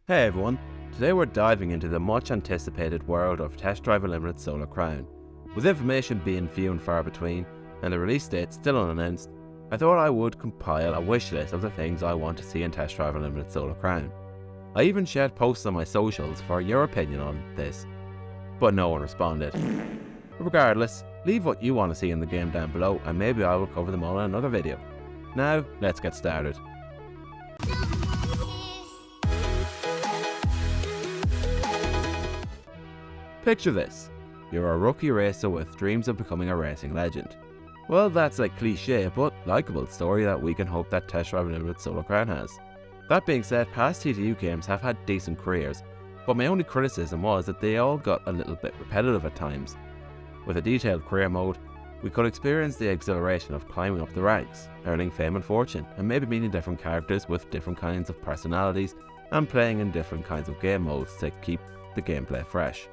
Hey everyone, today we're diving into the much anticipated world of Test Drive Unlimited Solar Crown. With information being few and far between, and the release date still unannounced, I thought I would compile a wish list of the things I want to see in Test Drive Unlimited Solar Crown. I even shared posts on my socials for your opinion on this, but no one responded. Regardless, leave what you want to see in the game down below and maybe I will cover them all in another video. Now, let's get started. Picture this. You're a rookie racer with dreams of becoming a racing legend. Well, that's a cliche but likeable story that we can hope that Test Drive Unlimited Solar Crown has. That being said, past TDU games have had decent careers, but my only criticism was that they all got a little bit repetitive at times. With a detailed career mode, we could experience the exhilaration of climbing up the ranks, earning fame and fortune, and maybe meeting different characters with different kinds of personalities and playing in different kinds of game modes to keep the gameplay fresh.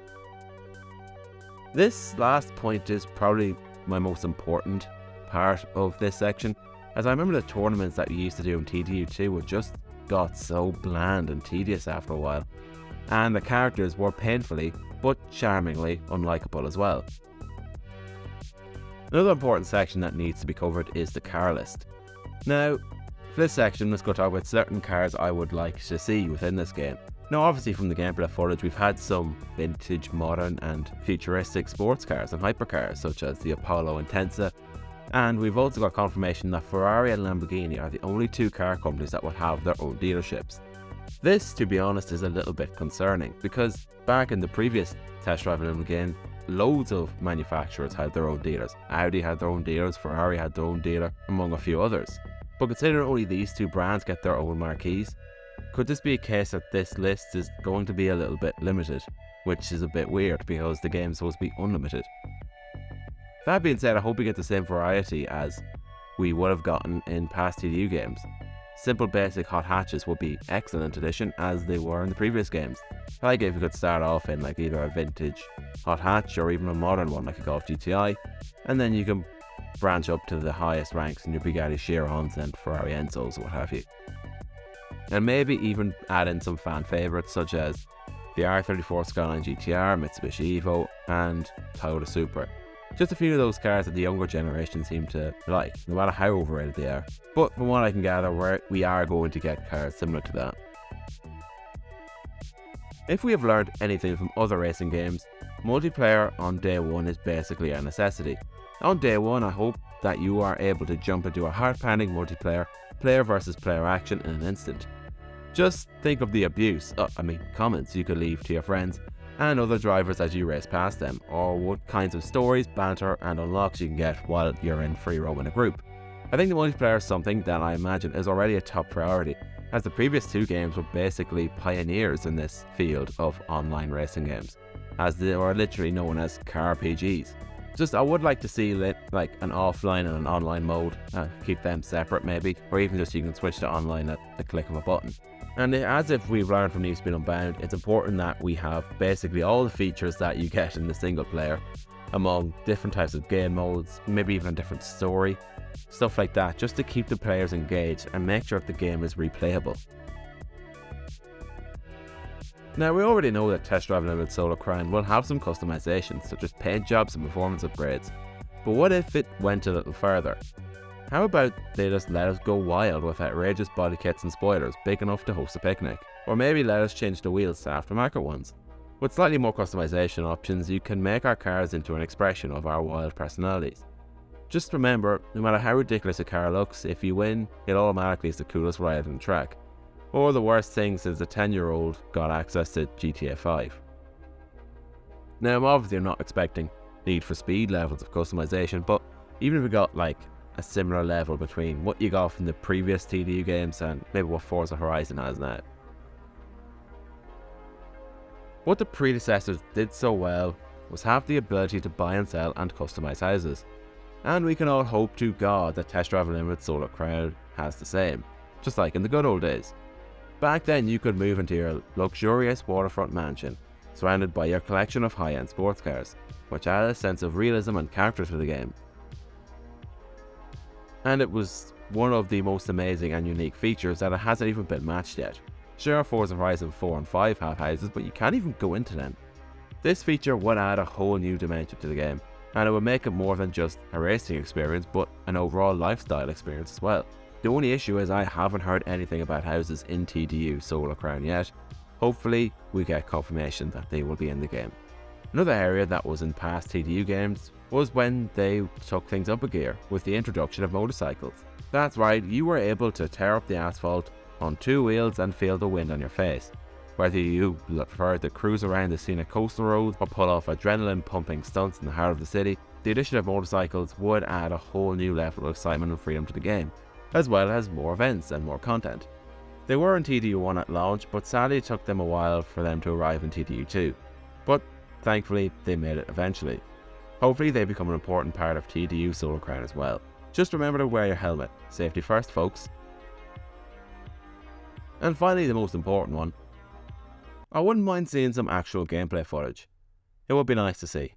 This last point is probably my most important part of this section, as I remember the tournaments that we used to do in TDU2 were just got so bland and tedious after a while, and the characters were painfully but charmingly unlikable as well. Another important section that needs to be covered is the car list. Now, for this section, let's go talk about certain cars I would like to see within this game. Now obviously from the gameplay footage we've had some vintage, modern and futuristic sports cars and hypercars such as the Apollo Intensa, and we've also got confirmation that Ferrari and Lamborghini are the only two car companies that will have their own dealerships. This, to be honest, is a little bit concerning because back in the previous Test Drive Unlimited game, loads of manufacturers had their own dealers. Audi had their own dealers, Ferrari had their own dealer, among a few others. But considering only these two brands get their own marquees, could this be a case that this list is going to be a little bit limited, which is a bit weird because the game is supposed to be unlimited. That being said, I hope we get the same variety as we would have gotten in past TDU games. Simple basic hot hatches would be excellent addition as they were in the previous games. Like if you could start off in like either a vintage hot hatch or even a modern one like a Golf GTI, and then you can branch up to the highest ranks in your Bugatti Chirons and Ferrari Enzos or what have you. And maybe even add in some fan favourites such as the R34 Skyline GTR, Mitsubishi Evo and Toyota Supra. Just a few of those cars that the younger generation seem to like, no matter how overrated they are. But from what I can gather, we are going to get cars similar to that. If we have learned anything from other racing games, multiplayer on day one is basically a necessity. On day one, I hope that you are able to jump into a heart-pounding multiplayer, player versus player action in an instant. Just think of the abuse, comments you could leave to your friends and other drivers as you race past them, or what kinds of stories, banter and unlocks you can get while you're in free roam in a group. I think the multiplayer is something that I imagine is already a top priority, as the previous two games were basically pioneers in this field of online racing games, as they were literally known as car RPGs. I would like to see like an offline and an online mode, keep them separate maybe, or even just you can switch to online at the click of a button. And as if we've learned from Need for Speed Unbound, it's important that we have basically all the features that you get in the single player, among different types of game modes, maybe even a different story, stuff like that, just to keep the players engaged and make sure that the game is replayable. Now we already know that Test Drive Unlimited Solar Crown will have some customizations such as paint jobs and performance upgrades, but what if it went a little further? How about they just let us go wild with outrageous body kits and spoilers big enough to host a picnic? Or maybe let us change the wheels to aftermarket ones. With slightly more customization options, you can make our cars into an expression of our wild personalities. Just remember, no matter how ridiculous a car looks, if you win, it automatically is the coolest ride on the track. Or the worst thing since a 10-year-old got access to GTA 5. Now I'm obviously not expecting Need for Speed levels of customization, but even if we got like a similar level between what you got from the previous TDU games and maybe what Forza Horizon has now. What the predecessors did so well was have the ability to buy and sell and customize houses. And we can all hope to God that Test Drive Unlimited Solar Crown has the same, just like in the good old days. Back then you could move into your luxurious waterfront mansion, surrounded by your collection of high-end sports cars, which added a sense of realism and character to the game. And it was one of the most amazing and unique features that it hasn't even been matched yet. Sure, Forza Horizon 4 and 5 have houses, but you can't even go into them. This feature would add a whole new dimension to the game, and it would make it more than just a racing experience, but an overall lifestyle experience as well. The only issue is I haven't heard anything about houses in TDU Solar Crown yet. Hopefully we get confirmation that they will be in the game. Another area that was in past TDU games was when they took things up a gear with the introduction of motorcycles. That's right, you were able to tear up the asphalt on 2 wheels and feel the wind on your face. Whether you prefer to cruise around the scenic coastal roads or pull off adrenaline pumping stunts in the heart of the city, the addition of motorcycles would add a whole new level of excitement and freedom to the game, as well as more events and more content. They were in TDU 1 at launch, but sadly it took them a while for them to arrive in TDU 2. But thankfully they made it eventually. Hopefully they become an important part of TDU Solar Crown as well. Just remember to wear your helmet. Safety first, folks. And finally, the most important one. I wouldn't mind seeing some actual gameplay footage. It would be nice to see.